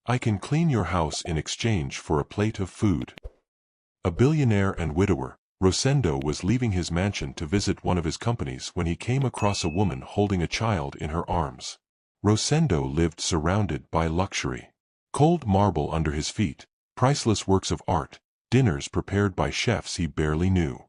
I can clean your house in exchange for a plate of food. A billionaire and widower, Rosendo was leaving his mansion to visit one of his companies when he came across a woman holding a child in her arms. Rosendo lived surrounded by luxury. Cold marble under his feet, priceless works of art, dinners prepared by chefs he barely knew.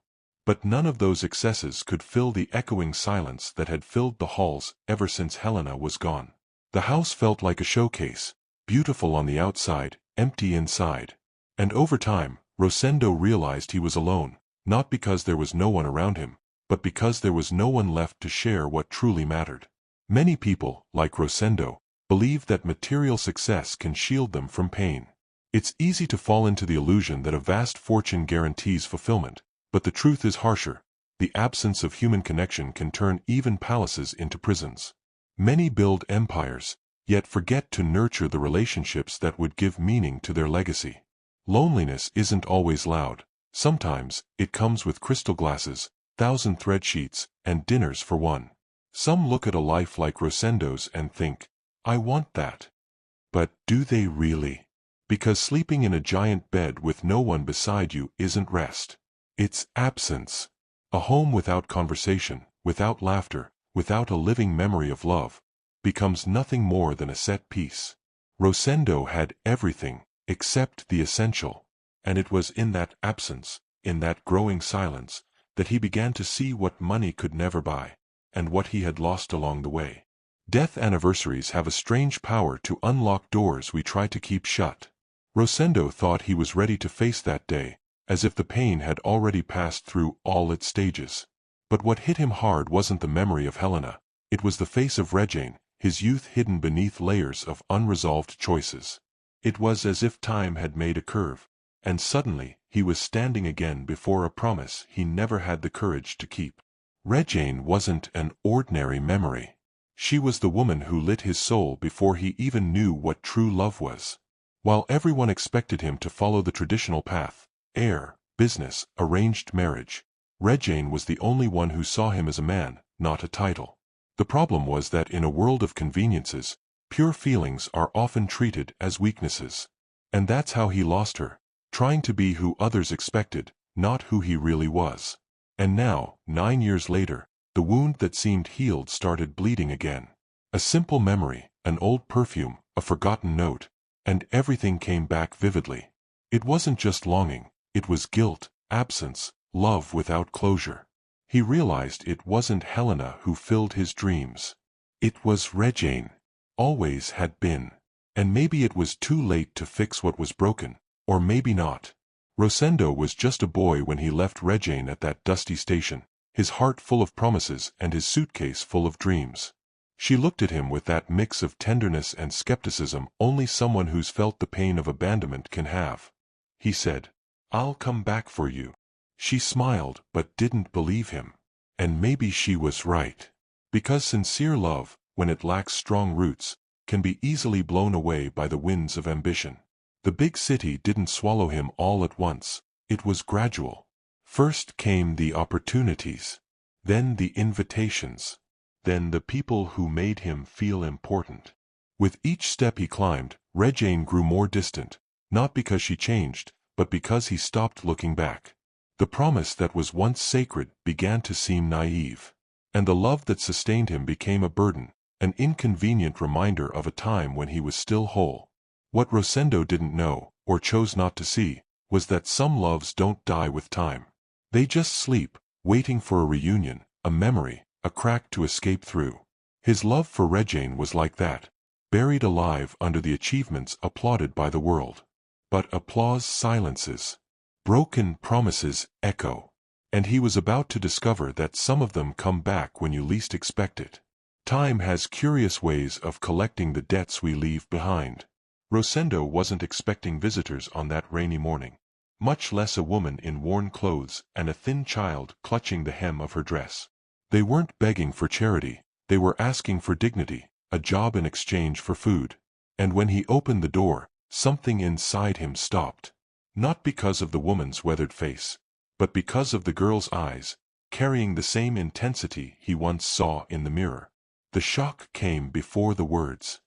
But none of those excesses could fill the echoing silence that had filled the halls ever since Helena was gone. The house felt like a showcase, beautiful on the outside, empty inside. And over time, Rosendo realized he was alone, not because there was no one around him, but because there was no one left to share what truly mattered. Many people, like Rosendo, believe that material success can shield them from pain. It's easy to fall into the illusion that a vast fortune guarantees fulfillment, but the truth is harsher. The absence of human connection can turn even palaces into prisons. Many build empires, yet forget to nurture the relationships that would give meaning to their legacy. Loneliness isn't always loud. Sometimes, it comes with crystal glasses, 1,000 thread sheets, and dinners for one. Some look at a life like Rosendo's and think, I want that. But do they really? Because sleeping in a giant bed with no one beside you isn't rest. It's absence. A home without conversation, without laughter, without a living memory of love, becomes nothing more than a set piece. Rosendo had everything, except the essential. And it was in that absence, in that growing silence, that he began to see what money could never buy, and what he had lost along the way. Death anniversaries have a strange power to unlock doors we try to keep shut. Rosendo thought he was ready to face that day, as if the pain had already passed through all its stages. But what hit him hard wasn't the memory of Helena, it was the face of Regine, his youth hidden beneath layers of unresolved choices. It was as if time had made a curve, and suddenly he was standing again before a promise he never had the courage to keep. Regine wasn't an ordinary memory. She was the woman who lit his soul before he even knew what true love was. While everyone expected him to follow the traditional path, heir, business, arranged marriage, Regine was the only one who saw him as a man, not a title. The problem was that in a world of conveniences, pure feelings are often treated as weaknesses. And that's how he lost her, trying to be who others expected, not who he really was. And now, 9 years later, the wound that seemed healed started bleeding again. A simple memory, an old perfume, a forgotten note, and everything came back vividly. It wasn't just longing, it was guilt, absence, love without closure. He realized it wasn't Helena who filled his dreams. It was Regine. Always had been. And maybe it was too late to fix what was broken, or maybe not. Rosendo was just a boy when he left Regine at that dusty station, his heart full of promises and his suitcase full of dreams. She looked at him with that mix of tenderness and skepticism only someone who's felt the pain of abandonment can have. He said, I'll come back for you. She smiled but didn't believe him. And maybe she was right. Because sincere love, when it lacks strong roots, can be easily blown away by the winds of ambition. The big city didn't swallow him all at once, it was gradual. First came the opportunities, then the invitations, then the people who made him feel important. With each step he climbed, Regine grew more distant, not because she changed, but because he stopped looking back. The promise that was once sacred began to seem naive, and the love that sustained him became a burden, an inconvenient reminder of a time when he was still whole. What Rosendo didn't know, or chose not to see, was that some loves don't die with time. They just sleep, waiting for a reunion, a memory, a crack to escape through. His love for Regine was like that, buried alive under the achievements applauded by the world. But applause silences. Broken promises echo. And he was about to discover that some of them come back when you least expect it. Time has curious ways of collecting the debts we leave behind. Rosendo wasn't expecting visitors on that rainy morning, much less a woman in worn clothes and a thin child clutching the hem of her dress. They weren't begging for charity, they were asking for dignity, a job in exchange for food. And when he opened the door, something inside him stopped. Not because of the woman's weathered face, but because of the girl's eyes, carrying the same intensity he once saw in the mirror. The shock came before the words.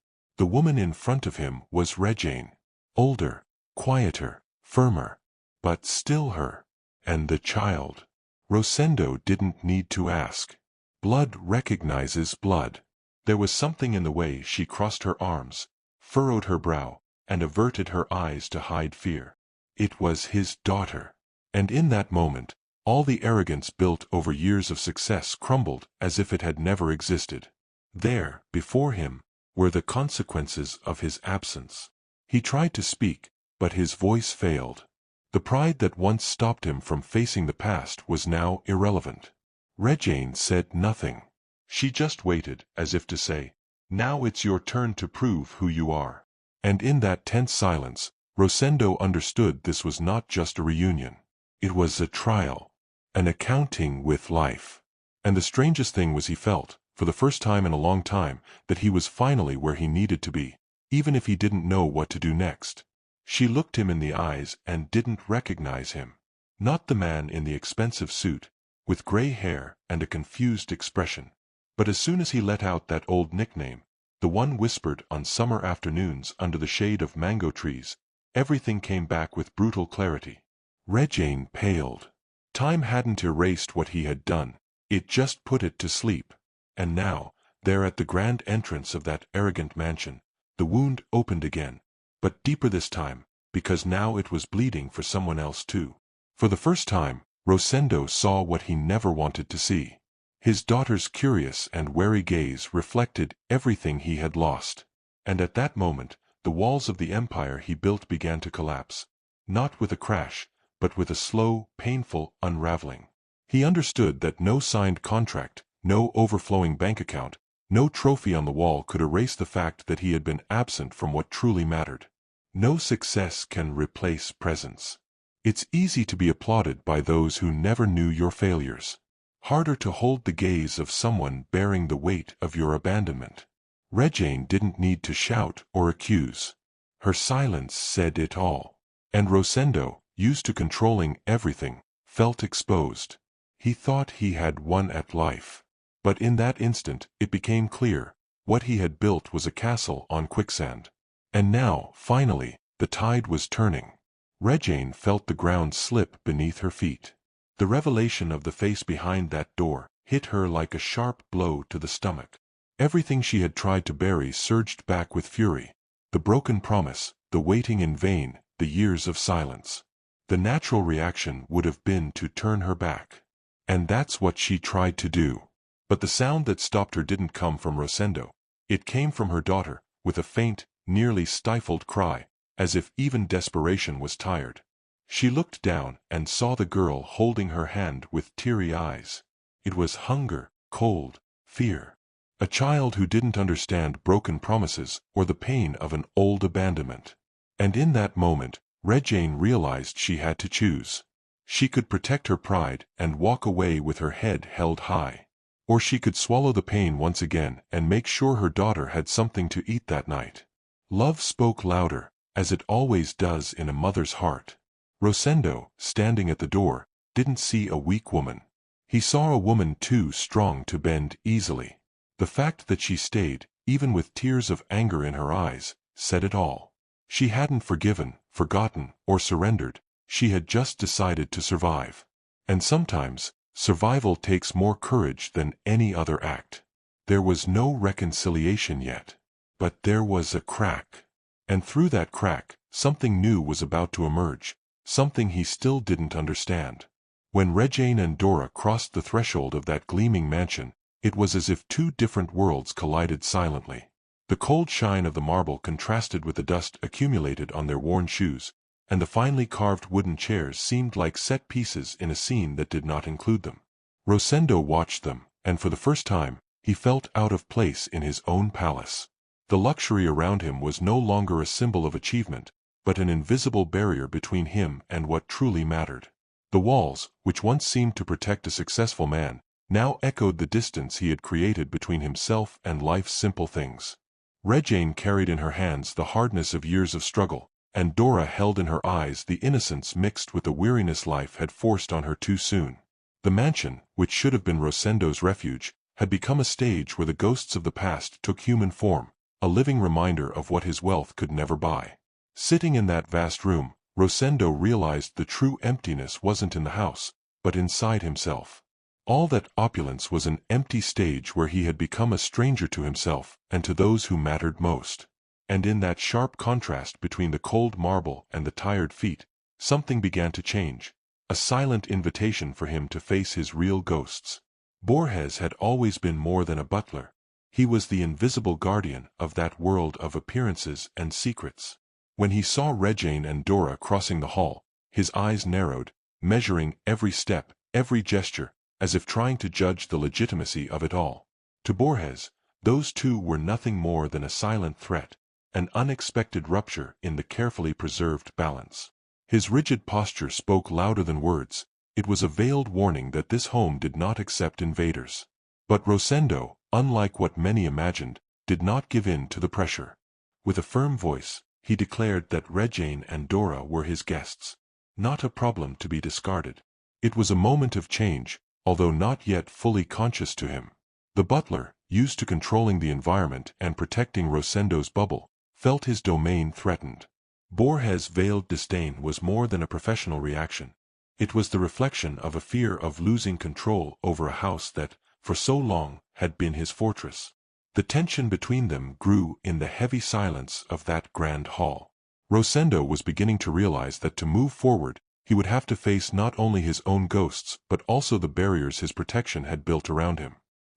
The woman in front of him was Regine. Older, quieter, firmer, but still her. And the child. Rosendo didn't need to ask. Blood recognizes blood. There was something in the way she crossed her arms, furrowed her brow, and averted her eyes to hide fear. It was his daughter. And in that moment, all the arrogance built over years of success crumbled as if it had never existed. There, before him, were the consequences of his absence. He tried to speak, but his voice failed. The pride that once stopped him from facing the past was now irrelevant. Regine said nothing. She just waited, as if to say, "Now it's your turn to prove who you are." And in that tense silence, Rosendo understood this was not just a reunion. It was a trial, an accounting with life. And the strangest thing was he felt, for the first time in a long time, that he was finally where he needed to be, even if he didn't know what to do next. She looked him in the eyes and didn't recognize him. Not the man in the expensive suit, with gray hair and a confused expression. But as soon as he let out that old nickname, the one whispered on summer afternoons under the shade of mango trees, everything came back with brutal clarity. Regine paled. Time hadn't erased what he had done, it just put it to sleep. And now, there at the grand entrance of that arrogant mansion, the wound opened again, but deeper this time, because now it was bleeding for someone else too. For the first time, Rosendo saw what he never wanted to see. His daughter's curious and wary gaze reflected everything he had lost. And at that moment, the walls of the empire he built began to collapse. Not with a crash, but with a slow, painful unraveling. He understood that no signed contract, no overflowing bank account, no trophy on the wall could erase the fact that he had been absent from what truly mattered. No success can replace presence. It's easy to be applauded by those who never knew your failures. Harder to hold the gaze of someone bearing the weight of your abandonment. Regine didn't need to shout or accuse. Her silence said it all. And Rosendo, used to controlling everything, felt exposed. He thought he had won at life. But in that instant, it became clear, what he had built was a castle on quicksand. And now, finally, the tide was turning. Regine felt the ground slip beneath her feet. The revelation of the face behind that door hit her like a sharp blow to the stomach. Everything she had tried to bury surged back with fury. The broken promise, the waiting in vain, the years of silence. The natural reaction would have been to turn her back. And that's what she tried to do. But the sound that stopped her didn't come from Rosendo. It came from her daughter, with a faint, nearly stifled cry, as if even desperation was tired. She looked down and saw the girl holding her hand with teary eyes. It was hunger, cold, fear. A child who didn't understand broken promises or the pain of an old abandonment. And in that moment, Regine realized she had to choose. She could protect her pride and walk away with her head held high. Or she could swallow the pain once again and make sure her daughter had something to eat that night. Love spoke louder, as it always does in a mother's heart. Rosendo, standing at the door, didn't see a weak woman. He saw a woman too strong to bend easily. The fact that she stayed, even with tears of anger in her eyes, said it all. She hadn't forgiven, forgotten, or surrendered. She had just decided to survive. And sometimes, survival takes more courage than any other act. There was no reconciliation yet. But there was a crack. And through that crack, something new was about to emerge, something he still didn't understand. When Regine and Dora crossed the threshold of that gleaming mansion, it was as if two different worlds collided silently. The cold shine of the marble contrasted with the dust accumulated on their worn shoes, and the finely carved wooden chairs seemed like set pieces in a scene that did not include them. Rosendo watched them, and for the first time, he felt out of place in his own palace. The luxury around him was no longer a symbol of achievement, but an invisible barrier between him and what truly mattered. The walls, which once seemed to protect a successful man, now echoed the distance he had created between himself and life's simple things. Regine carried in her hands the hardness of years of struggle, and Dora held in her eyes the innocence mixed with the weariness life had forced on her too soon. The mansion, which should have been Rosendo's refuge, had become a stage where the ghosts of the past took human form, a living reminder of what his wealth could never buy. Sitting in that vast room, Rosendo realized the true emptiness wasn't in the house, but inside himself. All that opulence was an empty stage where he had become a stranger to himself and to those who mattered most. And in that sharp contrast between the cold marble and the tired feet, something began to change, a silent invitation for him to face his real ghosts. Borges had always been more than a butler. He was the invisible guardian of that world of appearances and secrets. When he saw Regine and Dora crossing the hall, his eyes narrowed, measuring every step, every gesture, as if trying to judge the legitimacy of it all. To Borges, those two were nothing more than a silent threat, an unexpected rupture in the carefully preserved balance. His rigid posture spoke louder than words. It was a veiled warning that this home did not accept invaders. But Rosendo, unlike what many imagined, did not give in to the pressure. With a firm voice, he declared that Regine and Dora were his guests, not a problem to be discarded. It was a moment of change, although not yet fully conscious to him. The butler, used to controlling the environment and protecting Rosendo's bubble, felt his domain threatened. Borges' veiled disdain was more than a professional reaction. It was the reflection of a fear of losing control over a house that, for so long, had been his fortress. The tension between them grew in the heavy silence of that grand hall. Rosendo was beginning to realize that to move forward, he would have to face not only his own ghosts but also the barriers his protection had built around him.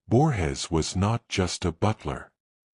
Borges was not just a butler.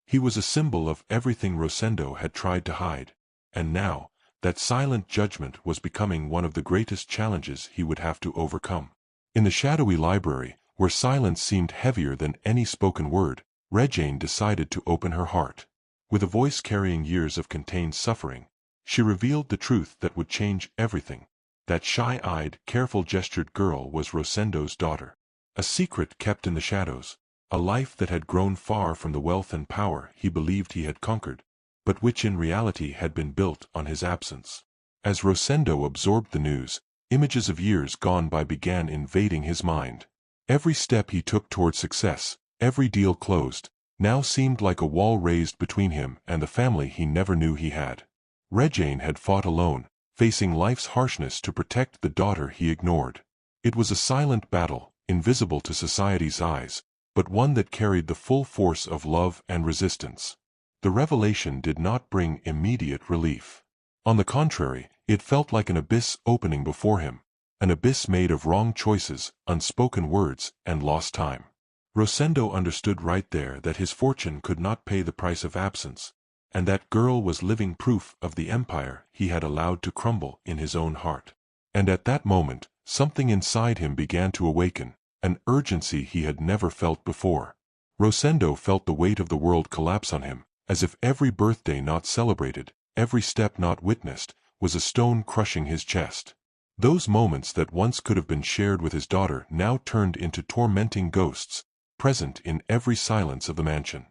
He was a symbol of everything Rosendo had tried to hide. And now, that silent judgment was becoming one of the greatest challenges he would have to overcome. In the shadowy library, where silence seemed heavier than any spoken word, Regine decided to open her heart. With a voice carrying years of contained suffering, she revealed the truth that would change everything. That shy-eyed, careful-gestured girl was Rosendo's daughter. A secret kept in the shadows, a life that had grown far from the wealth and power he believed he had conquered, but which in reality had been built on his absence. As Rosendo absorbed the news, images of years gone by began invading his mind. Every step he took toward success, every deal closed, now seemed like a wall raised between him and the family he never knew he had. Regine had fought alone, facing life's harshness to protect the daughter he ignored. It was a silent battle, invisible to society's eyes, but one that carried the full force of love and resistance. The revelation did not bring immediate relief. On the contrary, it felt like an abyss opening before him, an abyss made of wrong choices, unspoken words, and lost time. Rosendo understood right there that his fortune could not pay the price of absence, and that girl was living proof of the empire he had allowed to crumble in his own heart. And at that moment, something inside him began to awaken, an urgency he had never felt before. Rosendo felt the weight of the world collapse on him, as if every birthday not celebrated, every step not witnessed, was a stone crushing his chest. Those moments that once could have been shared with his daughter now turned into tormenting ghosts, present in every silence of the mansion.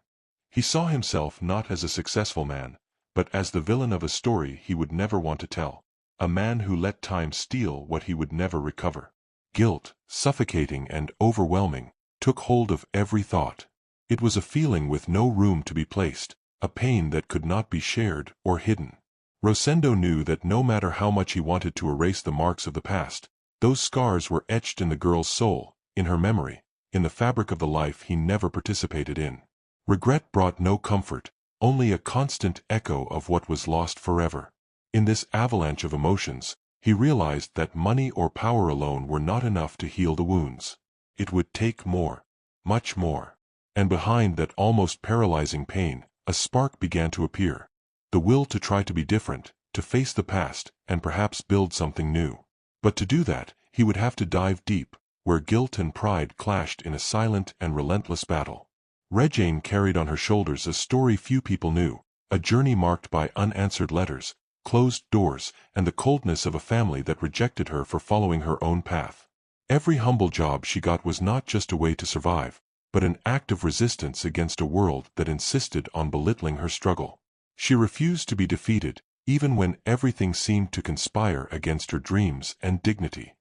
He saw himself not as a successful man, but as the villain of a story he would never want to tell, a man who let time steal what he would never recover. Guilt, suffocating and overwhelming, took hold of every thought. It was a feeling with no room to be placed, a pain that could not be shared or hidden. Rosendo knew that no matter how much he wanted to erase the marks of the past, those scars were etched in the girl's soul, in her memory, in the fabric of the life he never participated in. Regret brought no comfort, only a constant echo of what was lost forever. In this avalanche of emotions, he realized that money or power alone were not enough to heal the wounds. It would take more, much more. And behind that almost paralyzing pain, a spark began to appear. The will to try to be different, to face the past, and perhaps build something new. But to do that, he would have to dive deep, where guilt and pride clashed in a silent and relentless battle. Regine carried on her shoulders a story few people knew, a journey marked by unanswered letters, closed doors, and the coldness of a family that rejected her for following her own path. Every humble job she got was not just a way to survive, but an act of resistance against a world that insisted on belittling her struggle. She refused to be defeated, even when everything seemed to conspire against her dreams and dignity.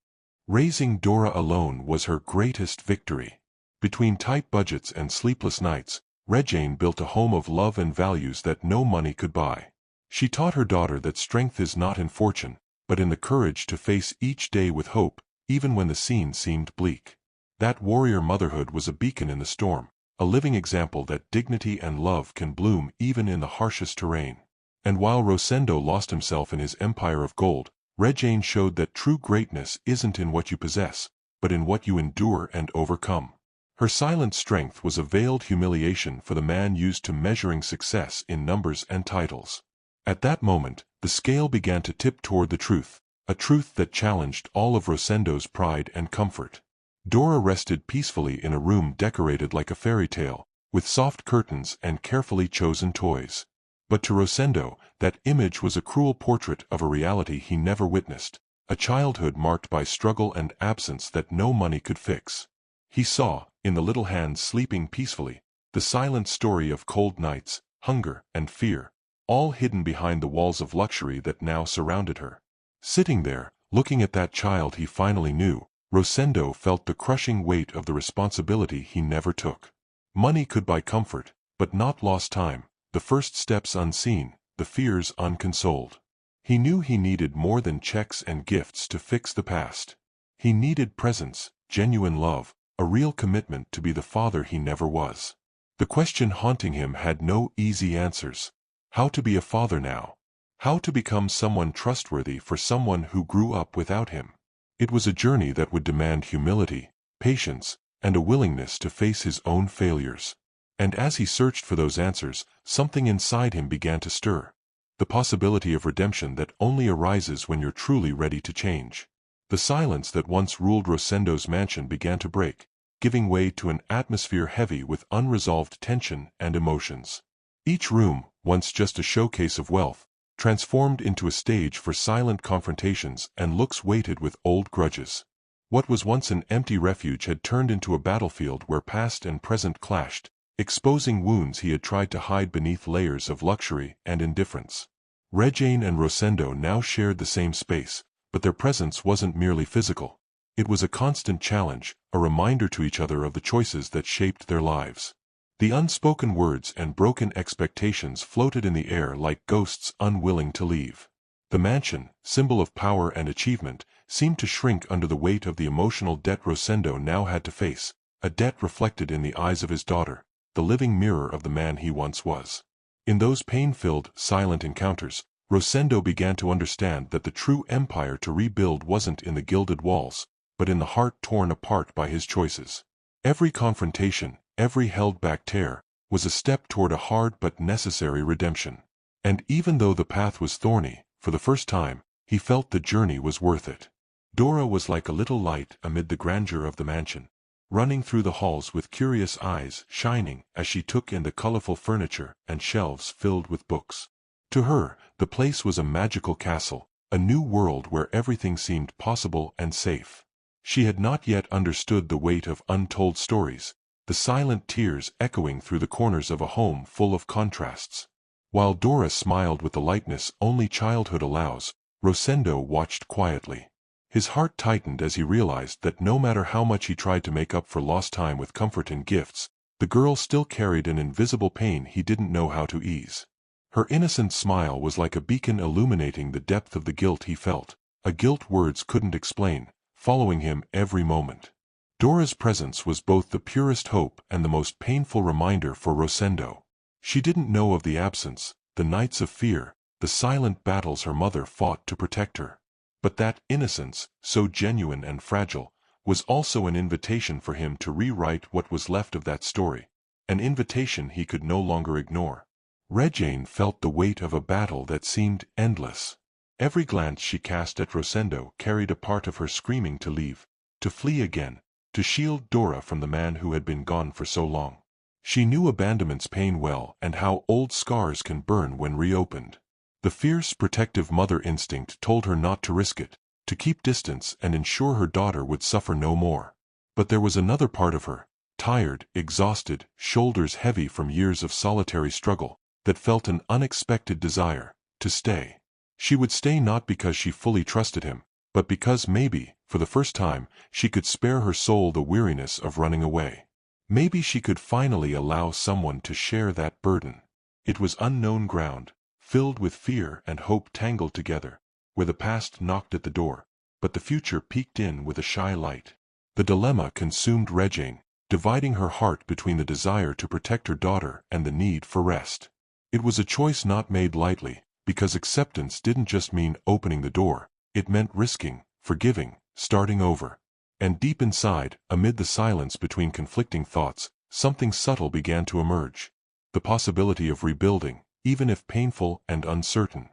Raising Dora alone was her greatest victory. Between tight budgets and sleepless nights, Regine built a home of love and values that no money could buy. She taught her daughter that strength is not in fortune, but in the courage to face each day with hope, even when the scene seemed bleak. That warrior motherhood was a beacon in the storm, a living example that dignity and love can bloom even in the harshest terrain. And while Rosendo lost himself in his empire of gold, Regine showed that true greatness isn't in what you possess, but in what you endure and overcome. Her silent strength was a veiled humiliation for the man used to measuring success in numbers and titles. At that moment, the scale began to tip toward the truth, a truth that challenged all of Rosendo's pride and comfort. Dora rested peacefully in a room decorated like a fairy tale, with soft curtains and carefully chosen toys. But to Rosendo, that image was a cruel portrait of a reality he never witnessed, a childhood marked by struggle and absence that no money could fix. He saw, in the little hands sleeping peacefully, the silent story of cold nights, hunger, and fear, all hidden behind the walls of luxury that now surrounded her. Sitting there, looking at that child he finally knew, Rosendo felt the crushing weight of the responsibility he never took. Money could buy comfort, but not lost time, the first steps unseen, the fears unconsoled. He knew he needed more than checks and gifts to fix the past. He needed presence, genuine love, a real commitment to be the father he never was. The question haunting him had no easy answers. How to be a father now? How to become someone trustworthy for someone who grew up without him? It was a journey that would demand humility, patience, and a willingness to face his own failures. And as he searched for those answers, something inside him began to stir. The possibility of redemption that only arises when you're truly ready to change. The silence that once ruled Rosendo's mansion began to break, giving way to an atmosphere heavy with unresolved tension and emotions. Each room, once just a showcase of wealth, transformed into a stage for silent confrontations and looks weighted with old grudges. What was once an empty refuge had turned into a battlefield where past and present clashed, exposing wounds he had tried to hide beneath layers of luxury and indifference. Regine and Rosendo now shared the same space, but their presence wasn't merely physical. It was a constant challenge, a reminder to each other of the choices that shaped their lives. The unspoken words and broken expectations floated in the air like ghosts unwilling to leave. The mansion, symbol of power and achievement, seemed to shrink under the weight of the emotional debt Rosendo now had to face, a debt reflected in the eyes of his daughter, the living mirror of the man he once was. In those pain-filled, silent encounters, Rosendo began to understand that the true empire to rebuild wasn't in the gilded walls, but in the heart torn apart by his choices. Every confrontation, every held-back tear, was a step toward a hard but necessary redemption. And even though the path was thorny, for the first time, he felt the journey was worth it. Dora was like a little light amid the grandeur of the mansion, running through the halls with curious eyes shining as she took in the colorful furniture and shelves filled with books. To her, the place was a magical castle, a new world where everything seemed possible and safe. She had not yet understood the weight of untold stories, the silent tears echoing through the corners of a home full of contrasts. While Dora smiled with the lightness only childhood allows, Rosendo watched quietly. His heart tightened as he realized that no matter how much he tried to make up for lost time with comfort and gifts, the girl still carried an invisible pain he didn't know how to ease. Her innocent smile was like a beacon illuminating the depth of the guilt he felt, a guilt words couldn't explain, following him every moment. Dora's presence was both the purest hope and the most painful reminder for Rosendo. She didn't know of the absence, the nights of fear, the silent battles her mother fought to protect her. But that innocence, so genuine and fragile, was also an invitation for him to rewrite what was left of that story, an invitation he could no longer ignore. Regine felt the weight of a battle that seemed endless. Every glance she cast at Rosendo carried a part of her screaming to leave, to flee again, to shield Dora from the man who had been gone for so long. She knew abandonment's pain well and how old scars can burn when reopened. The fierce protective mother instinct told her not to risk it, to keep distance and ensure her daughter would suffer no more. But there was another part of her, tired, exhausted, shoulders heavy from years of solitary struggle, that felt an unexpected desire to stay. She would stay not because she fully trusted him, but because maybe, for the first time, she could spare her soul the weariness of running away. Maybe she could finally allow someone to share that burden. It was unknown ground, filled with fear and hope tangled together, where the past knocked at the door, but the future peeked in with a shy light. The dilemma consumed Regine, dividing her heart between the desire to protect her daughter and the need for rest. It was a choice not made lightly, because acceptance didn't just mean opening the door, it meant risking, forgiving, starting over. And deep inside, amid the silence between conflicting thoughts, something subtle began to emerge. The possibility of rebuilding, even if painful and uncertain.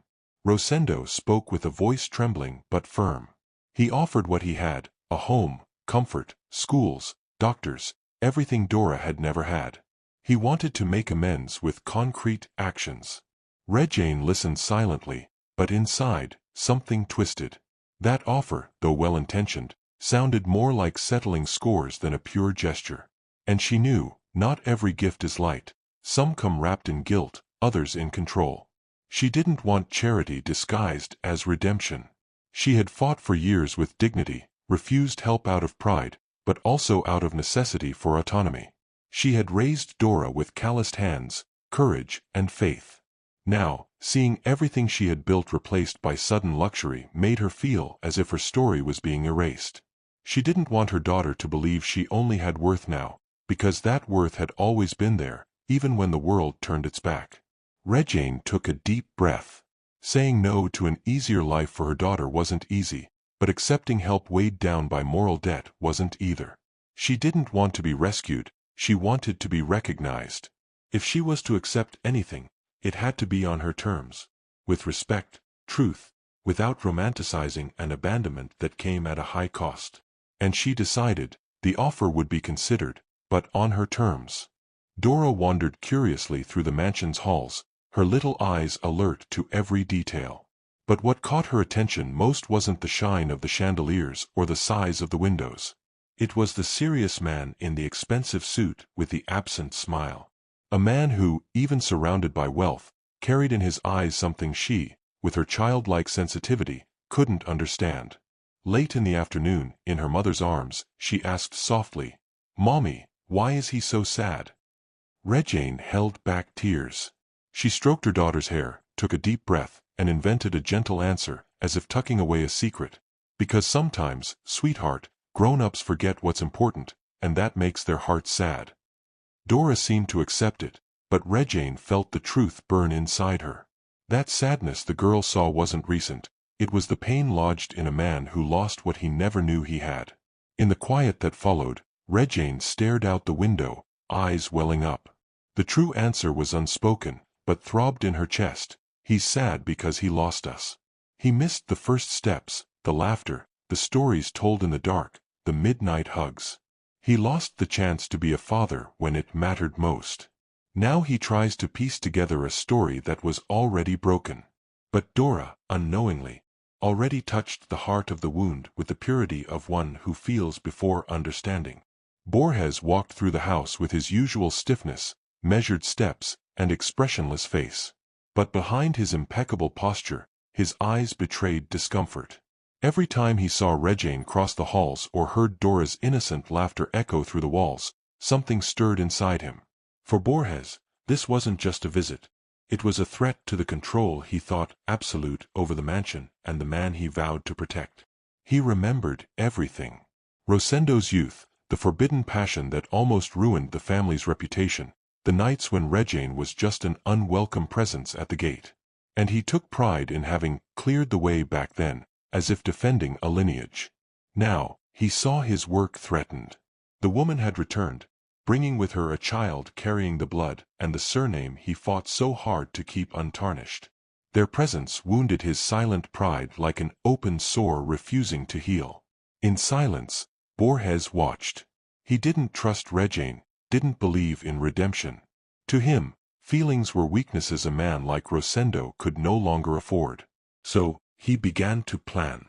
Rosendo spoke with a voice trembling but firm. He offered what he had, a home, comfort, schools, doctors, everything Dora had never had. He wanted to make amends with concrete actions. Regine listened silently, but inside, something twisted. That offer, though well-intentioned, sounded more like settling scores than a pure gesture. And she knew, not every gift is light. Some come wrapped in guilt, others in control. She didn't want charity disguised as redemption. She had fought for years with dignity, refused help out of pride, but also out of necessity for autonomy. She had raised Dora with calloused hands, courage, and faith. Now, seeing everything she had built replaced by sudden luxury made her feel as if her story was being erased. She didn't want her daughter to believe she only had worth now, because that worth had always been there, even when the world turned its back. Regine took a deep breath. Saying no to an easier life for her daughter wasn't easy, but accepting help weighed down by moral debt wasn't either. She didn't want to be rescued, she wanted to be recognized. If she was to accept anything, it had to be on her terms, with respect, truth, without romanticizing an abandonment that came at a high cost. And she decided, the offer would be considered, but on her terms. Dora wandered curiously through the mansion's halls, her little eyes alert to every detail. But what caught her attention most wasn't the shine of the chandeliers or the size of the windows. It was the serious man in the expensive suit with the absent smile. A man who, even surrounded by wealth, carried in his eyes something she, with her childlike sensitivity, couldn't understand. Late in the afternoon, in her mother's arms, she asked softly, "Mommy, why is he so sad?" Regine held back tears. She stroked her daughter's hair, took a deep breath, and invented a gentle answer, as if tucking away a secret. "Because sometimes, sweetheart, grown-ups forget what's important, and that makes their hearts sad." Dora seemed to accept it, but Regine felt the truth burn inside her. That sadness the girl saw wasn't recent, it was the pain lodged in a man who lost what he never knew he had. In the quiet that followed, Regine stared out the window, eyes welling up. The true answer was unspoken, but throbbed in her chest. He's sad because he lost us. He missed the first steps, the laughter, the stories told in the dark, the midnight hugs. He lost the chance to be a father when it mattered most. Now he tries to piece together a story that was already broken. But Dora, unknowingly, already touched the heart of the wound with the purity of one who feels before understanding. Borges walked through the house with his usual stiffness, measured steps, and expressionless face. But behind his impeccable posture, his eyes betrayed discomfort. Every time he saw Regine cross the halls or heard Dora's innocent laughter echo through the walls, something stirred inside him. For Borges, this wasn't just a visit. It was a threat to the control he thought absolute over the mansion and the man he vowed to protect. He remembered everything. Rosendo's youth, the forbidden passion that almost ruined the family's reputation, the nights when Regine was just an unwelcome presence at the gate. And he took pride in having cleared the way back then, as if defending a lineage. Now, he saw his work threatened. The woman had returned, bringing with her a child carrying the blood and the surname he fought so hard to keep untarnished. Their presence wounded his silent pride like an open sore refusing to heal. In silence, Borges watched. He didn't trust Regine, didn't believe in redemption. To him, feelings were weaknesses a man like Rosendo could no longer afford. So, he began to plan.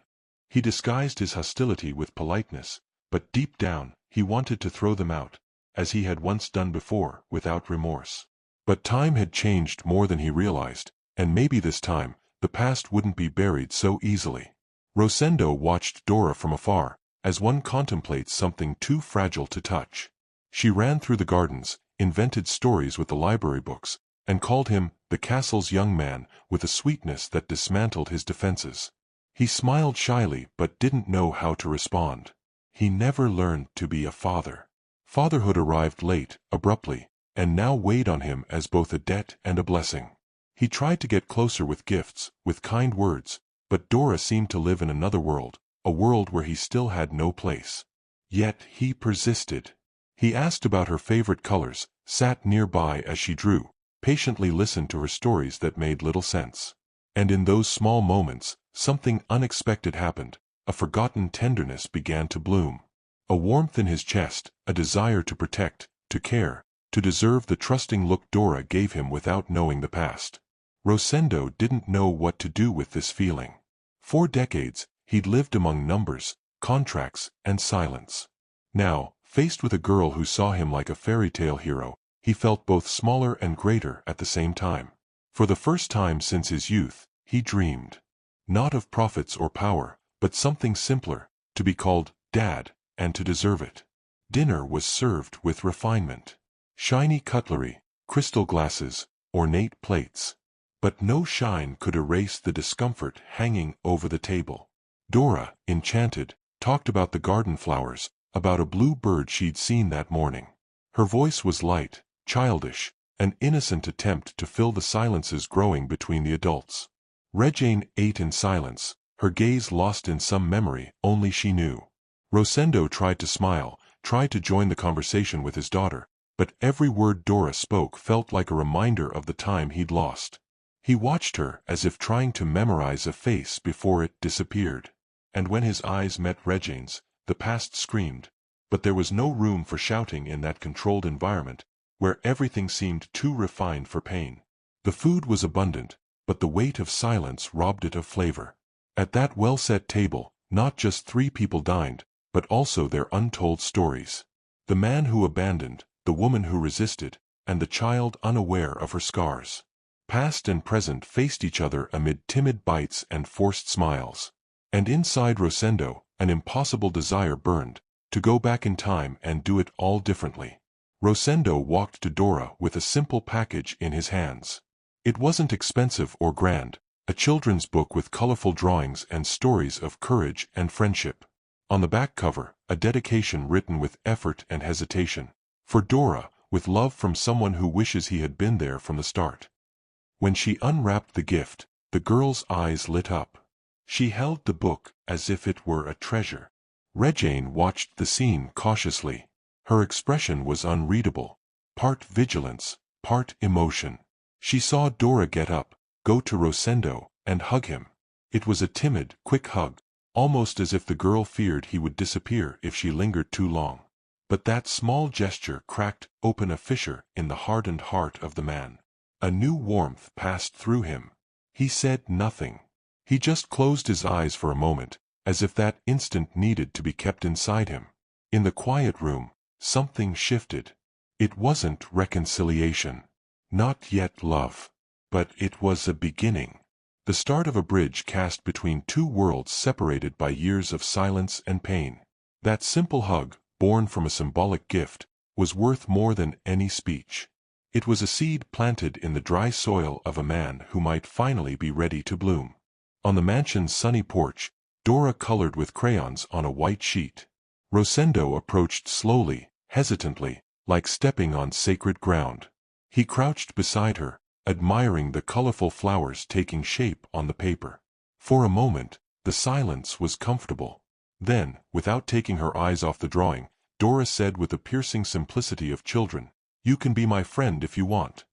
He disguised his hostility with politeness, but deep down, he wanted to throw them out, as he had once done before, without remorse. But time had changed more than he realized, and maybe this time, the past wouldn't be buried so easily. Rosendo watched Dora from afar, as one contemplates something too fragile to touch. She ran through the gardens, invented stories with the library books, and called him the castle's young man with a sweetness that dismantled his defenses. He smiled shyly but didn't know how to respond. He never learned to be a father. Fatherhood arrived late, abruptly, and now weighed on him as both a debt and a blessing. He tried to get closer with gifts, with kind words, but Dora seemed to live in another world, a world where he still had no place. Yet he persisted. He asked about her favorite colors, sat nearby as she drew, patiently listened to her stories that made little sense. And in those small moments, something unexpected happened. A forgotten tenderness began to bloom. A warmth in his chest, a desire to protect, to care, to deserve the trusting look Dora gave him without knowing the past. Rosendo didn't know what to do with this feeling. For decades, he'd lived among numbers, contracts, and silence. Now, faced with a girl who saw him like a fairy tale hero, he felt both smaller and greater at the same time. For the first time since his youth, he dreamed. Not of profits or power, but something simpler, to be called Dad, and to deserve it. Dinner was served with refinement. Shiny cutlery, crystal glasses, ornate plates. But no shine could erase the discomfort hanging over the table. Dora, enchanted, talked about the garden flowers, about a blue bird she'd seen that morning. Her voice was light, childish, an innocent attempt to fill the silences growing between the adults. Regine ate in silence, her gaze lost in some memory only she knew. Rosendo tried to smile, tried to join the conversation with his daughter, but every word Dora spoke felt like a reminder of the time he'd lost. He watched her as if trying to memorize a face before it disappeared. And when his eyes met Regine's, the past screamed. But there was no room for shouting in that controlled environment, where everything seemed too refined for pain. The food was abundant, but the weight of silence robbed it of flavor. At that well-set table, not just 3 people dined, but also their untold stories. The man who abandoned, the woman who resisted, and the child unaware of her scars. Past and present faced each other amid timid bites and forced smiles. And inside Rosendo, an impossible desire burned, to go back in time and do it all differently. Rosendo walked to Dora with a simple package in his hands. It wasn't expensive or grand, a children's book with colorful drawings and stories of courage and friendship. On the back cover, a dedication written with effort and hesitation. For Dora, with love from someone who wishes he had been there from the start. When she unwrapped the gift, the girl's eyes lit up. She held the book as if it were a treasure. Regine watched the scene cautiously. Her expression was unreadable, part vigilance, part emotion. She saw Dora get up, go to Rosendo, and hug him. It was a timid, quick hug, almost as if the girl feared he would disappear if she lingered too long. But that small gesture cracked open a fissure in the hardened heart of the man. A new warmth passed through him. He said nothing. He just closed his eyes for a moment, as if that instant needed to be kept inside him. In the quiet room, something shifted. It wasn't reconciliation. Not yet love. But it was a beginning. The start of a bridge cast between 2 worlds separated by years of silence and pain. That simple hug, born from a symbolic gift, was worth more than any speech. It was a seed planted in the dry soil of a man who might finally be ready to bloom. On the mansion's sunny porch, Dora colored with crayons on a white sheet. Rosendo approached slowly, hesitantly, like stepping on sacred ground. He crouched beside her, admiring the colorful flowers taking shape on the paper. For a moment, the silence was comfortable. Then, without taking her eyes off the drawing, Dora said with the piercing simplicity of children, "You can be my friend if you want."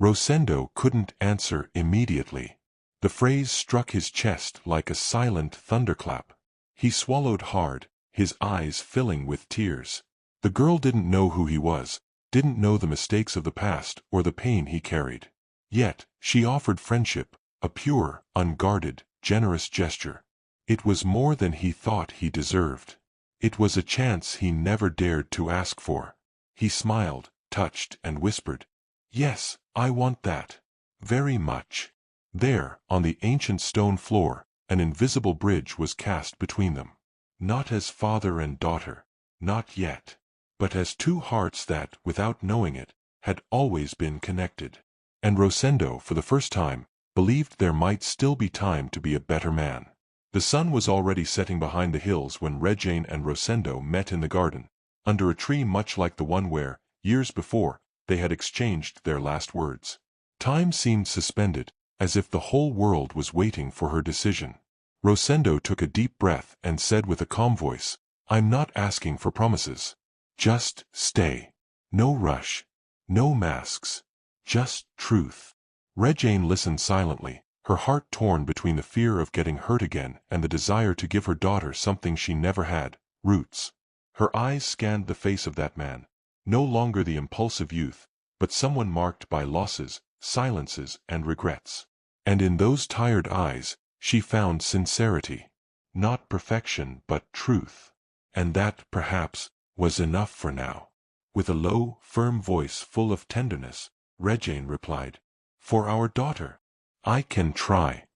Rosendo couldn't answer immediately. The phrase struck his chest like a silent thunderclap. He swallowed hard, his eyes filling with tears. The girl didn't know who he was, didn't know the mistakes of the past or the pain he carried. Yet, she offered friendship, a pure, unguarded, generous gesture. It was more than he thought he deserved. It was a chance he never dared to ask for. He smiled, touched, and whispered, "Yes, I want that. Very much." There, on the ancient stone floor, an invisible bridge was cast between them. Not as father and daughter. Not yet. but as two hearts that, without knowing it, had always been connected. And Rosendo, for the first time, believed there might still be time to be a better man. The sun was already setting behind the hills when Regine and Rosendo met in the garden, under a tree much like the one where, years before, they had exchanged their last words. Time seemed suspended, as if the whole world was waiting for her decision. Rosendo took a deep breath and said with a calm voice, "I'm not asking for promises. Just stay. No rush. No masks. Just truth." Regine listened silently, her heart torn between the fear of getting hurt again and the desire to give her daughter something she never had, roots. Her eyes scanned the face of that man, no longer the impulsive youth, but someone marked by losses, silences, and regrets. And in those tired eyes, she found sincerity. Not perfection, but truth. And that, perhaps, was enough for now. With a low, firm voice full of tenderness, Regine replied, "For our daughter. I can try."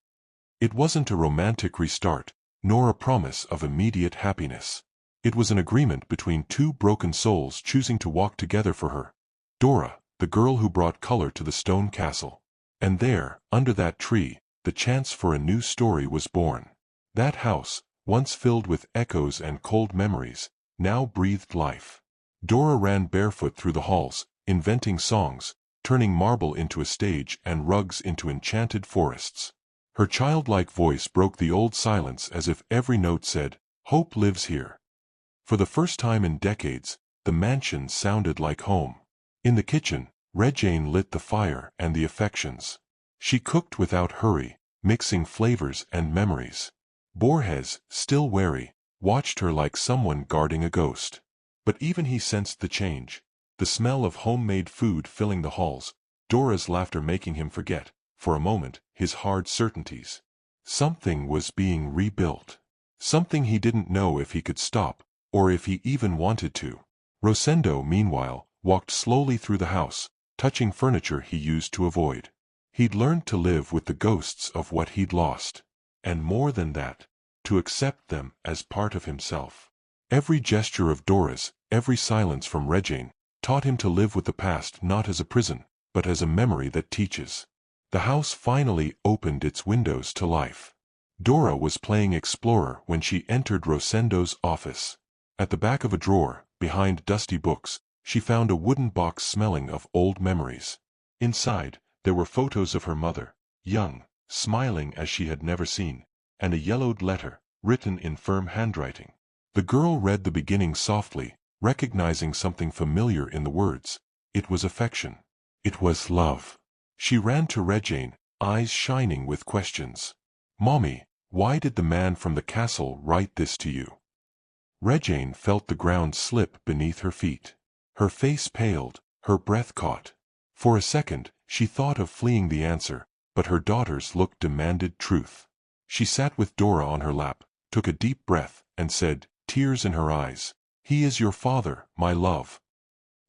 It wasn't a romantic restart, nor a promise of immediate happiness. It was an agreement between two broken souls choosing to walk together for her. Dora, the girl who brought color to the stone castle. And there, under that tree, the chance for a new story was born. That house, once filled with echoes and cold memories, now breathed life. Dora ran barefoot through the halls, inventing songs, turning marble into a stage and rugs into enchanted forests. Her childlike voice broke the old silence as if every note said, "Hope lives here." For the first time in decades, the mansion sounded like home. In the kitchen, Regine lit the fire and the affections. She cooked without hurry, mixing flavors and memories. Borges, still wary, watched her like someone guarding a ghost. But even he sensed the change. The smell of homemade food filling the halls, Dora's laughter making him forget, for a moment, his hard certainties. Something was being rebuilt. Something he didn't know if he could stop, or if he even wanted to. Rosendo, meanwhile, walked slowly through the house, touching furniture he used to avoid. He'd learned to live with the ghosts of what he'd lost. And more than that, to accept them as part of himself. Every gesture of Dora's, every silence from Regine, taught him to live with the past not as a prison, but as a memory that teaches. The house finally opened its windows to life. Dora was playing explorer when she entered Rosendo's office. At the back of a drawer, behind dusty books, she found a wooden box smelling of old memories. Inside, there were photos of her mother, young, smiling as she had never seen, and a yellowed letter, written in firm handwriting. The girl read the beginning softly, recognizing something familiar in the words. It was affection. It was love. She ran to Regine, eyes shining with questions. "Mommy, why did the man from the castle write this to you?" Regine felt the ground slip beneath her feet. Her face paled, her breath caught. For a second, she thought of fleeing the answer, but her daughter's look demanded truth. She sat with Dora on her lap, took a deep breath, and said, tears in her eyes, "He is your father, my love."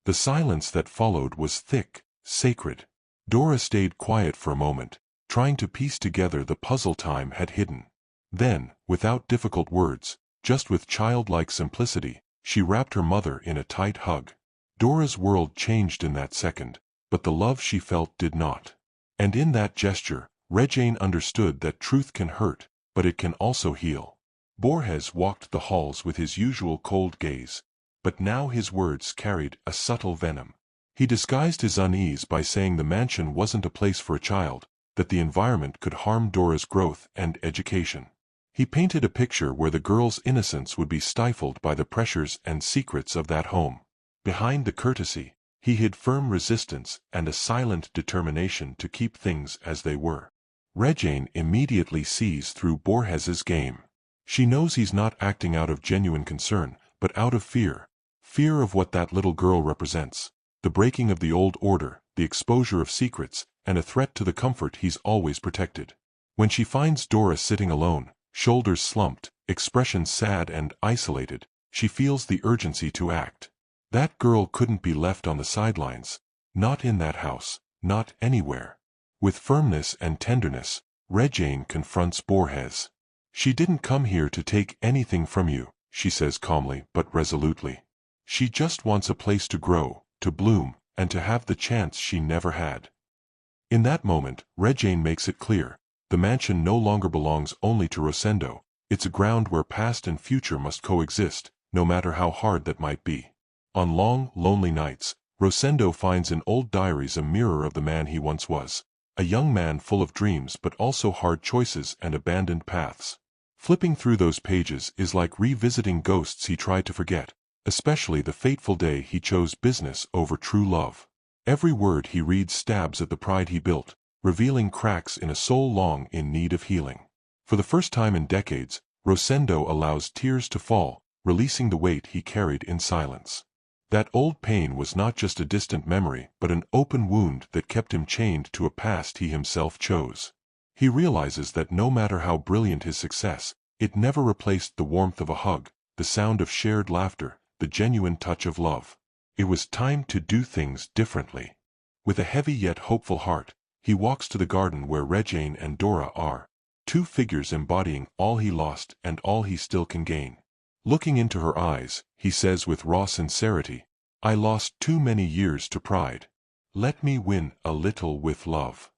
The silence that followed was thick, sacred. Dora stayed quiet for a moment, trying to piece together the puzzle time had hidden. Then, without difficult words, just with childlike simplicity, she wrapped her mother in a tight hug. Dora's world changed in that second, but the love she felt did not. And in that gesture, Regine understood that truth can hurt, but it can also heal. Borges walked the halls with his usual cold gaze, but now his words carried a subtle venom. He disguised his unease by saying the mansion wasn't a place for a child, that the environment could harm Dora's growth and education. He painted a picture where the girl's innocence would be stifled by the pressures and secrets of that home. Behind the courtesy, he hid firm resistance and a silent determination to keep things as they were. Regine immediately sees through Borges's game. She knows he's not acting out of genuine concern, but out of fear. Fear of what that little girl represents. The breaking of the old order, the exposure of secrets, and a threat to the comfort he's always protected. When she finds Dora sitting alone, shoulders slumped, expression sad and isolated, she feels the urgency to act. That girl couldn't be left on the sidelines. Not in that house, not anywhere. With firmness and tenderness, Regine confronts Borges. "She didn't come here to take anything from you," she says calmly but resolutely. She just wants a place to grow, to bloom, and to have the chance she never had. In that moment, Regine makes it clear. The mansion no longer belongs only to Rosendo. It's a ground where past and future must coexist, no matter how hard that might be. On long, lonely nights, Rosendo finds in old diaries a mirror of the man he once was. A young man full of dreams but also hard choices and abandoned paths. Flipping through those pages is like revisiting ghosts he tried to forget, especially the fateful day he chose business over true love. Every word he reads stabs at the pride he built, revealing cracks in a soul long in need of healing. For the first time in decades, Rosendo allows tears to fall, releasing the weight he carried in silence. That old pain was not just a distant memory but an open wound that kept him chained to a past he himself chose. He realizes that no matter how brilliant his success, it never replaced the warmth of a hug, the sound of shared laughter, the genuine touch of love. It was time to do things differently. With a heavy yet hopeful heart, he walks to the garden where Regine and Dora are, two figures embodying all he lost and all he still can gain. Looking into her eyes, he says with raw sincerity, "I lost too many years to pride. Let me win a little with love."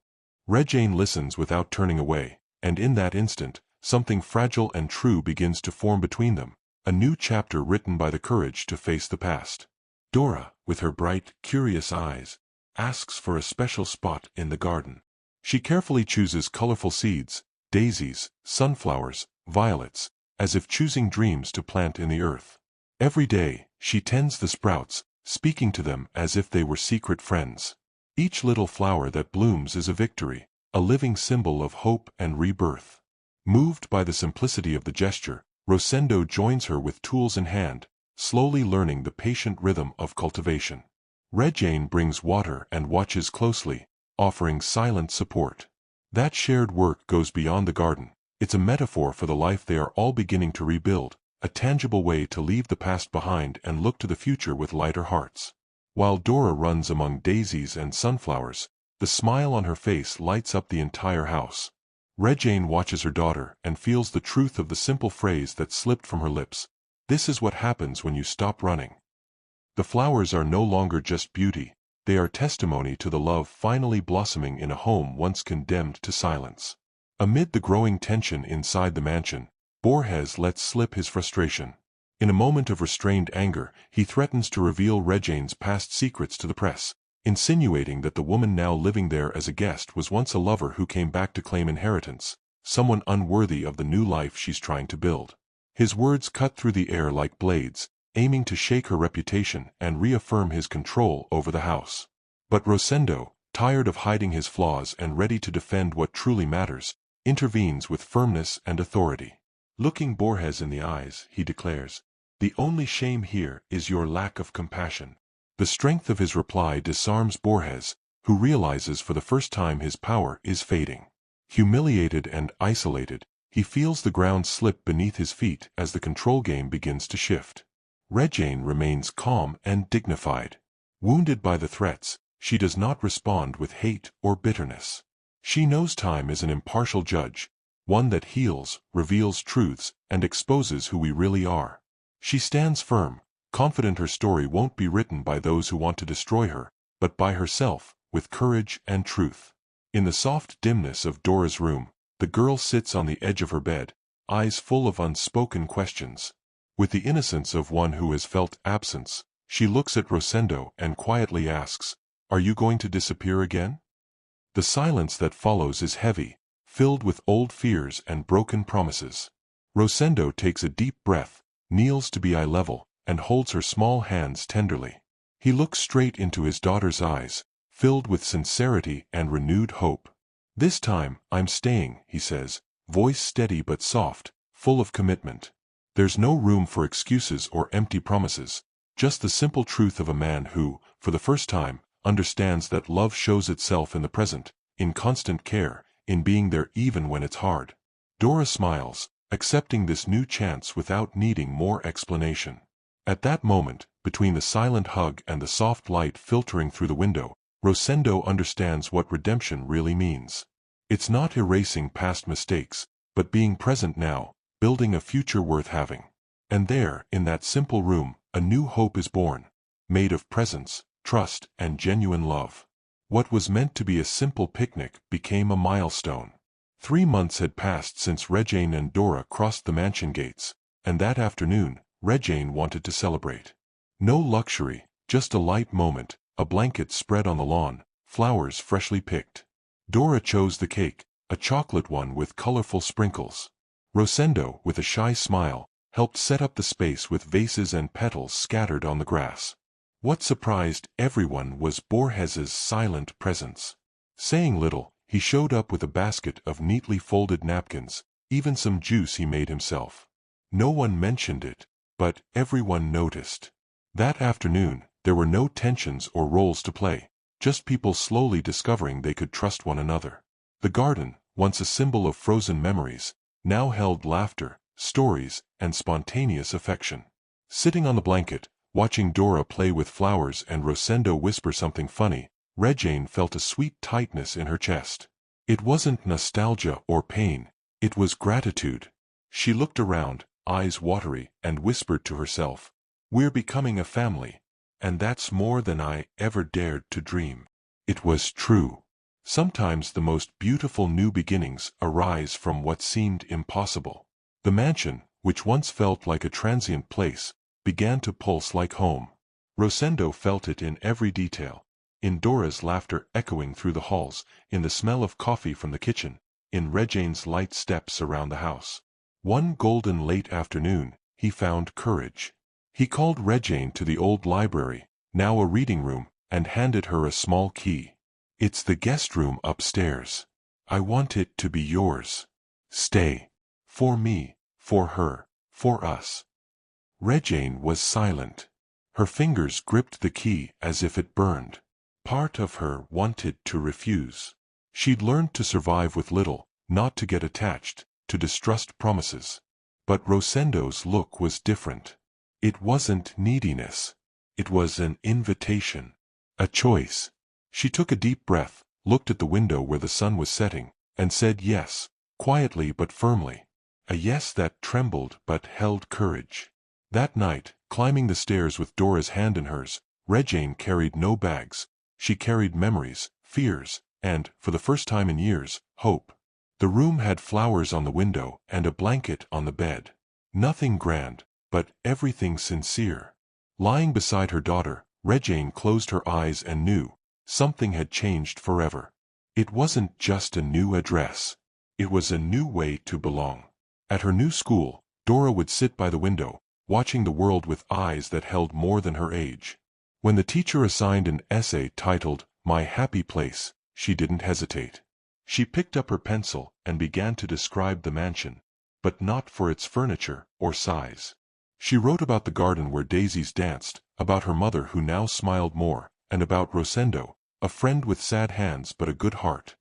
Regine listens without turning away, and in that instant, something fragile and true begins to form between them, a new chapter written by the courage to face the past. Dora, with her bright, curious eyes, asks for a special spot in the garden. She carefully chooses colorful seeds, daisies, sunflowers, violets, as if choosing dreams to plant in the earth. Every day, she tends the sprouts, speaking to them as if they were secret friends. Each little flower that blooms is a victory, a living symbol of hope and rebirth. Moved by the simplicity of the gesture, Rosendo joins her with tools in hand, slowly learning the patient rhythm of cultivation. Regine brings water and watches closely, offering silent support. That shared work goes beyond the garden. It's a metaphor for the life they are all beginning to rebuild, a tangible way to leave the past behind and look to the future with lighter hearts. While Dora runs among daisies and sunflowers, the smile on her face lights up the entire house. Regine watches her daughter and feels the truth of the simple phrase that slipped from her lips. This is what happens when you stop running. The flowers are no longer just beauty, they are testimony to the love finally blossoming in a home once condemned to silence. Amid the growing tension inside the mansion, Borges lets slip his frustration. In a moment of restrained anger, he threatens to reveal Regine's past secrets to the press, insinuating that the woman now living there as a guest was once a lover who came back to claim inheritance, someone unworthy of the new life she's trying to build. His words cut through the air like blades, aiming to shake her reputation and reaffirm his control over the house. But Rosendo, tired of hiding his flaws and ready to defend what truly matters, intervenes with firmness and authority. Looking Borges in the eyes, he declares, "The only shame here is your lack of compassion." The strength of his reply disarms Borges, who realizes for the first time his power is fading. Humiliated and isolated, he feels the ground slip beneath his feet as the control game begins to shift. Regine remains calm and dignified. Wounded by the threats, she does not respond with hate or bitterness. She knows time is an impartial judge, one that heals, reveals truths, and exposes who we really are. She stands firm, confident her story won't be written by those who want to destroy her, but by herself, with courage and truth. In the soft dimness of Dora's room, the girl sits on the edge of her bed, eyes full of unspoken questions. With the innocence of one who has felt absence, she looks at Rosendo and quietly asks, "Are you going to disappear again?" The silence that follows is heavy, filled with old fears and broken promises. Rosendo takes a deep breath, kneels to be eye level, and holds her small hands tenderly. He looks straight into his daughter's eyes, filled with sincerity and renewed hope. "This time, I'm staying," he says, voice steady but soft, full of commitment. There's no room for excuses or empty promises, just the simple truth of a man who, for the first time, understands that love shows itself in the present, in constant care, in being there even when it's hard. Dora smiles, accepting this new chance without needing more explanation. At that moment, between the silent hug and the soft light filtering through the window, Rosendo understands what redemption really means. It's not erasing past mistakes, but being present now, building a future worth having. And there, in that simple room, a new hope is born, made of presence, trust, and genuine love. What was meant to be a simple picnic became a milestone. 3 months had passed since Regine and Dora crossed the mansion gates, and that afternoon, Regine wanted to celebrate. No luxury, just a light moment, a blanket spread on the lawn, flowers freshly picked. Dora chose the cake, a chocolate one with colorful sprinkles. Rosendo, with a shy smile, helped set up the space with vases and petals scattered on the grass. What surprised everyone was Borges's silent presence. Saying little, he showed up with a basket of neatly folded napkins, even some juice he made himself. No one mentioned it, but everyone noticed. That afternoon, there were no tensions or roles to play, just people slowly discovering they could trust one another. The garden, once a symbol of frozen memories, now held laughter, stories, and spontaneous affection. Sitting on the blanket, watching Dora play with flowers and Rosendo whisper something funny, Regine felt a sweet tightness in her chest. It wasn't nostalgia or pain, it was gratitude. She looked around, eyes watery, and whispered to herself, "We're becoming a family, and that's more than I ever dared to dream." It was true. Sometimes the most beautiful new beginnings arise from what seemed impossible. The mansion, which once felt like a transient place, began to pulse like home. Rosendo felt it in every detail. In Dora's laughter echoing through the halls, in the smell of coffee from the kitchen, in Regine's light steps around the house. One golden late afternoon, he found courage. He called Regine to the old library, now a reading room, and handed her a small key. "It's the guest room upstairs. I want it to be yours. Stay. For me, for her, for us." Regine was silent. Her fingers gripped the key as if it burned. Part of her wanted to refuse. She'd learned to survive with little, not to get attached, to distrust promises. But Rosendo's look was different. It wasn't neediness. It was an invitation. A choice. She took a deep breath, looked at the window where the sun was setting, and said yes, quietly but firmly. A yes that trembled but held courage. That night, climbing the stairs with Dora's hand in hers, Regine carried no bags. She carried memories, fears, and, for the first time in years, hope. The room had flowers on the window and a blanket on the bed. Nothing grand, but everything sincere. Lying beside her daughter, Regine closed her eyes and knew something had changed forever. It wasn't just a new address. It was a new way to belong. At her new school, Dora would sit by the window, watching the world with eyes that held more than her age. When the teacher assigned an essay titled, "My Happy Place," she didn't hesitate. She picked up her pencil and began to describe the mansion, but not for its furniture or size. She wrote about the garden where daisies danced, about her mother who now smiled more, and about Rosendo, a friend with sad hands but a good heart.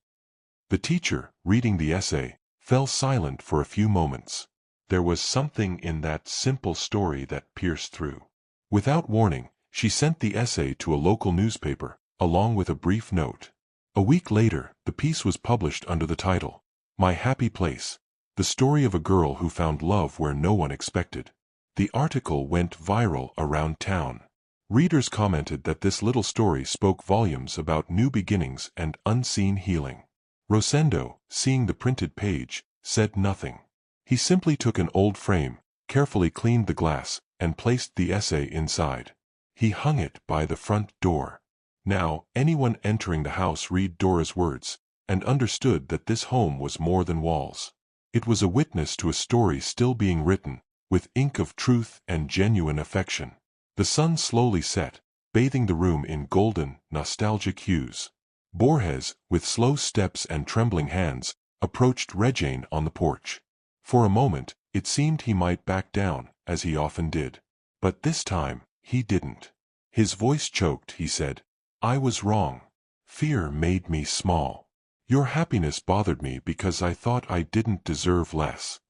The teacher, reading the essay, fell silent for a few moments. There was something in that simple story that pierced through. Without warning, she sent the essay to a local newspaper, along with a brief note. A week later, the piece was published under the title, "My Happy Place," the story of a girl who found love where no one expected. The article went viral around town. Readers commented that this little story spoke volumes about new beginnings and unseen healing. Rosendo, seeing the printed page, said nothing. He simply took an old frame, carefully cleaned the glass, and placed the essay inside. He hung it by the front door. Now, anyone entering the house read Dora's words, and understood that this home was more than walls. It was a witness to a story still being written, with ink of truth and genuine affection. The sun slowly set, bathing the room in golden, nostalgic hues. Borges, with slow steps and trembling hands, approached Regine on the porch. For a moment, it seemed he might back down, as he often did. But this time, he didn't. His voice choked, he said, "I was wrong. Fear made me small. Your happiness bothered me because I thought I didn't deserve less."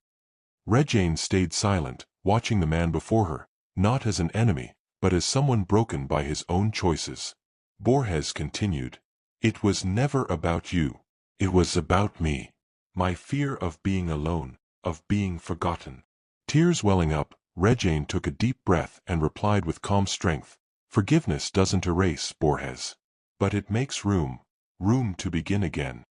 Regine stayed silent, watching the man before her, not as an enemy, but as someone broken by his own choices. Borges continued, "It was never about you. It was about me. My fear of being alone, of being forgotten." Tears welling up, Regine took a deep breath and replied with calm strength, "Forgiveness doesn't erase, Borges. But it makes room to begin again."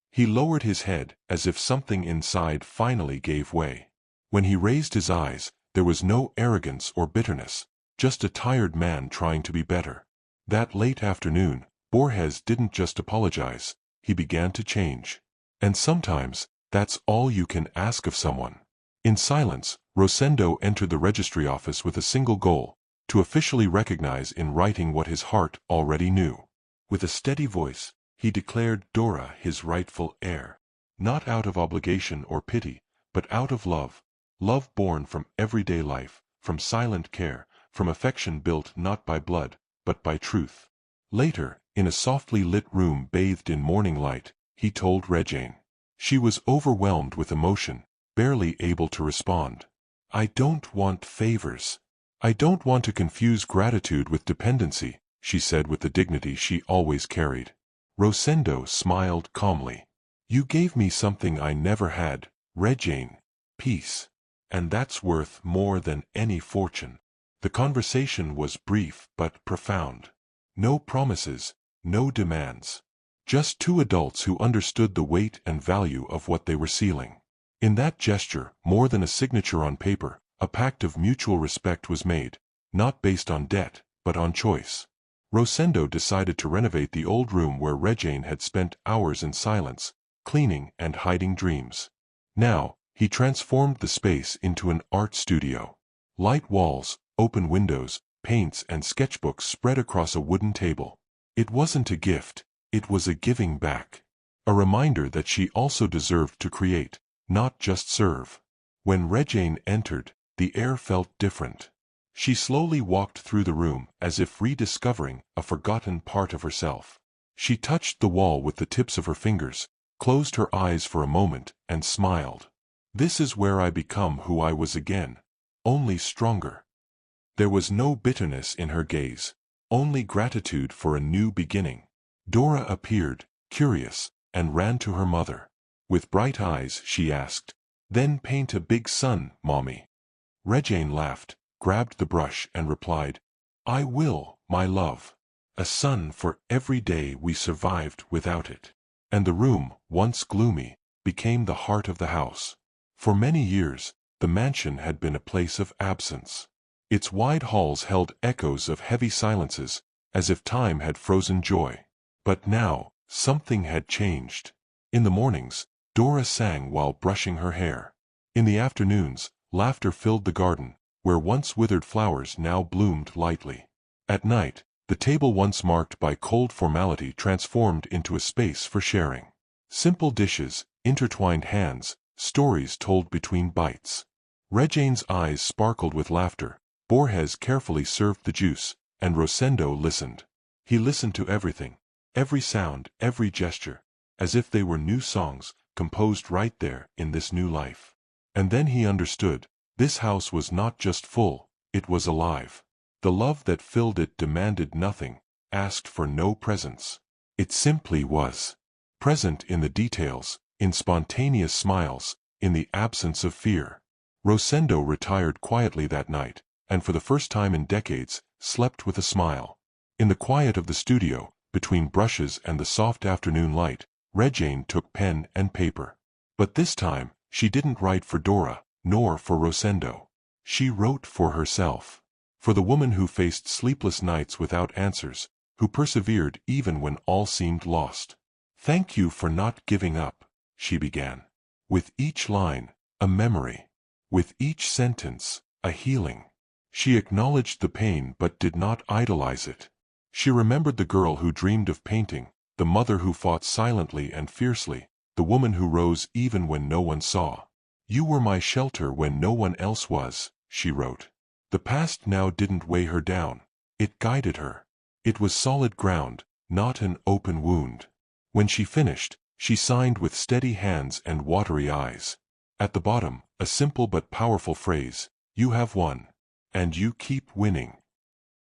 He lowered his head, as if something inside finally gave way. When he raised his eyes, there was no arrogance or bitterness, just a tired man trying to be better. That late afternoon, Borges didn't just apologize, he began to change. And sometimes, that's all you can ask of someone. In silence, Rosendo entered the registry office with a single goal: to officially recognize in writing what his heart already knew. With a steady voice, he declared Dora his rightful heir. Not out of obligation or pity, but out of love. Love born from everyday life, from silent care, from affection built not by blood, but by truth. Later, in a softly lit room bathed in morning light, he told Regine. She was overwhelmed with emotion, barely able to respond. "I don't want favors. I don't want to confuse gratitude with dependency," she said with the dignity she always carried. Rosendo smiled calmly. "You gave me something I never had, Regine: peace. And that's worth more than any fortune." The conversation was brief but profound. No promises, no demands. Just two adults who understood the weight and value of what they were sealing. In that gesture, more than a signature on paper, a pact of mutual respect was made, not based on debt, but on choice. Rosendo decided to renovate the old room where Regine had spent hours in silence, cleaning and hiding dreams. Now, he transformed the space into an art studio. Light walls, open windows, paints and sketchbooks spread across a wooden table. It wasn't a gift, it was a giving back. A reminder that she also deserved to create, not just serve. When Regine entered, the air felt different. She slowly walked through the room as if rediscovering a forgotten part of herself. She touched the wall with the tips of her fingers, closed her eyes for a moment, and smiled. "This is where I become who I was again, only stronger." There was no bitterness in her gaze, only gratitude for a new beginning. Dora appeared, curious, and ran to her mother. With bright eyes, she asked, "Then paint a big sun, Mommy." Regine laughed, grabbed the brush and replied, "I will, my love. A sun for every day we survived without it." And the room, once gloomy, became the heart of the house. For many years, the mansion had been a place of absence. Its wide halls held echoes of heavy silences, as if time had frozen joy. But now, something had changed. In the mornings, Dora sang while brushing her hair. In the afternoons, laughter filled the garden, where once withered flowers now bloomed lightly. At night, the table once marked by cold formality transformed into a space for sharing. Simple dishes, intertwined hands, stories told between bites. Regine's eyes sparkled with laughter. Borges carefully served the juice, and Rosendo listened. He listened to everything, every sound, every gesture, as if they were new songs, composed right there in this new life. And then he understood, this house was not just full, it was alive. The love that filled it demanded nothing, asked for no presents. It simply was. Present in the details, in spontaneous smiles, in the absence of fear. Rosendo retired quietly that night, and for the first time in decades, slept with a smile. In the quiet of the studio, between brushes and the soft afternoon light, Regine took pen and paper. But this time, she didn't write for Dora, nor for Rosendo. She wrote for herself. For the woman who faced sleepless nights without answers, who persevered even when all seemed lost. "Thank you for not giving up," she began. With each line, a memory. With each sentence, a healing. She acknowledged the pain but did not idolize it. She remembered the girl who dreamed of painting, the mother who fought silently and fiercely, the woman who rose even when no one saw. "You were my shelter when no one else was," she wrote. The past now didn't weigh her down. It guided her. It was solid ground, not an open wound. When she finished, she signed with steady hands and watery eyes. At the bottom, a simple but powerful phrase: "You have won. And you keep winning."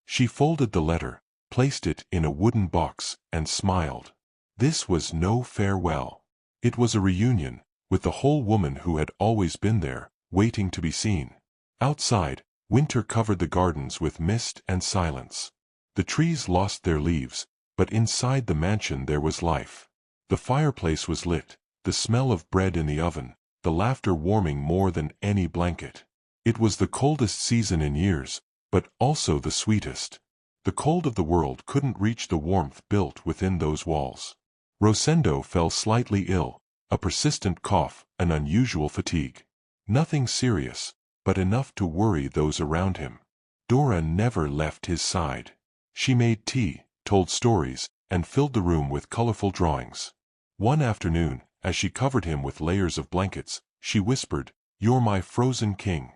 She folded the letter, placed it in a wooden box, and smiled. This was no farewell. It was a reunion, with the whole woman who had always been there, waiting to be seen. Outside, winter covered the gardens with mist and silence. The trees lost their leaves, but inside the mansion there was life. The fireplace was lit, the smell of bread in the oven, the laughter warming more than any blanket. It was the coldest season in years, but also the sweetest. The cold of the world couldn't reach the warmth built within those walls. Rosendo fell slightly ill, a persistent cough, an unusual fatigue. Nothing serious, but enough to worry those around him. Dora never left his side. She made tea, told stories, and filled the room with colorful drawings. One afternoon, as she covered him with layers of blankets, she whispered, "You're my frozen king."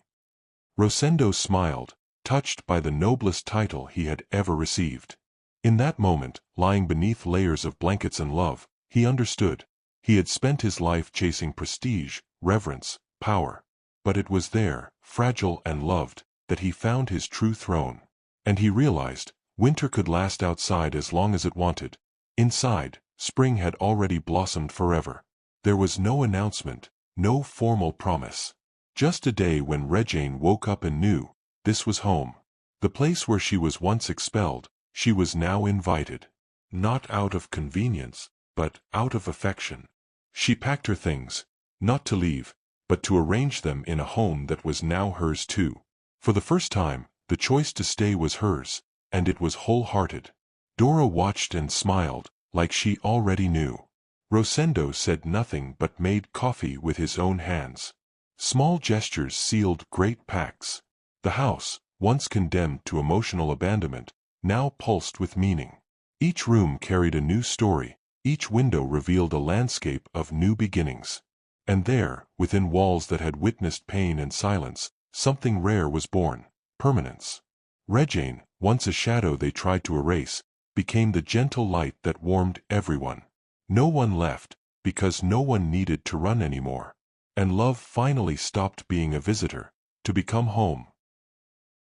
Rosendo smiled, touched by the noblest title he had ever received. In that moment, lying beneath layers of blankets and love, he understood. He had spent his life chasing prestige, reverence, power. But it was there, fragile and loved, that he found his true throne. And he realized, winter could last outside as long as it wanted. Inside, spring had already blossomed forever. There was no announcement, no formal promise. Just a day when Regine woke up and knew, this was home. The place where she was once expelled, she was now invited. Not out of convenience, but out of affection. She packed her things, not to leave, but to arrange them in a home that was now hers too. For the first time, the choice to stay was hers, and it was wholehearted. Dora watched and smiled, like she already knew. Rosendo said nothing but made coffee with his own hands. Small gestures sealed great pacts. The house, once condemned to emotional abandonment, now pulsed with meaning. Each room carried a new story, each window revealed a landscape of new beginnings. And there, within walls that had witnessed pain and silence, something rare was born: permanence. Regine, once a shadow they tried to erase, became the gentle light that warmed everyone. No one left, because no one needed to run anymore. And love finally stopped being a visitor, to become home.